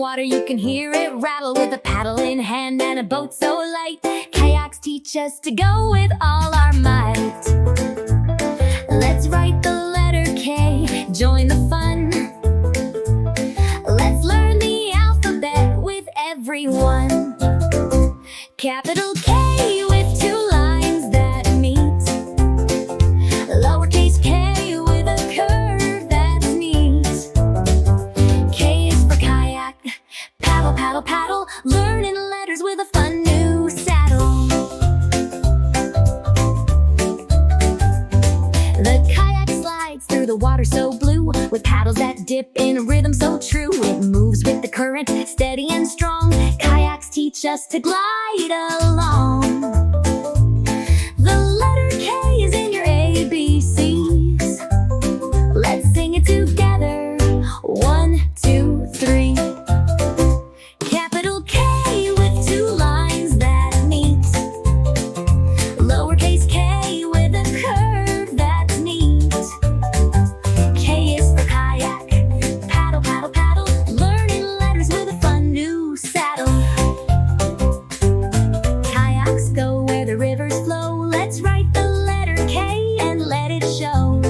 water, you can hear it rattle with a paddle in hand and a boat so light. Kayaks teach us to go with all our might. Let's write the letter K, join the fun. Let's learn the alphabet with everyone. Capital K with two lines that meet. Lowercase k with a curve that's neat. K is for kayak. Paddle, paddle, paddle. Learning letters with a fun new saddle. The kayak slides through the water so blue, with paddles that dip in a rhythm so true. It moves with the current, steady and strong. Kayaks teach us to glide along. The letter K is in your ABCs. Let's sing it together. 1, 2, 3. Capital K with two lines that meet. Lowercase k with a curve that's neat. K is for kayak. Paddle, paddle, paddle. Learning letters with a fun new saddle. Kayaks go where the rivers flow. Let's write the letter K and let it show.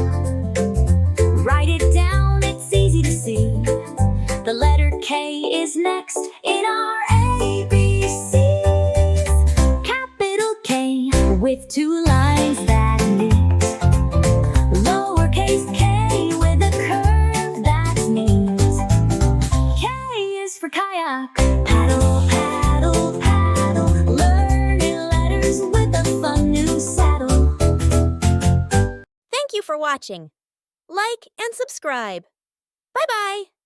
Write it down, it's easy to see. The letter K is next in our ABCs. Capital K with two lines that meet. Lowercase k with a curve that's neat. K is for kayak. Paddle, paddle, paddle. Learning letters with a fun new saddle. Thank you for watching. Like and subscribe. Bye-bye.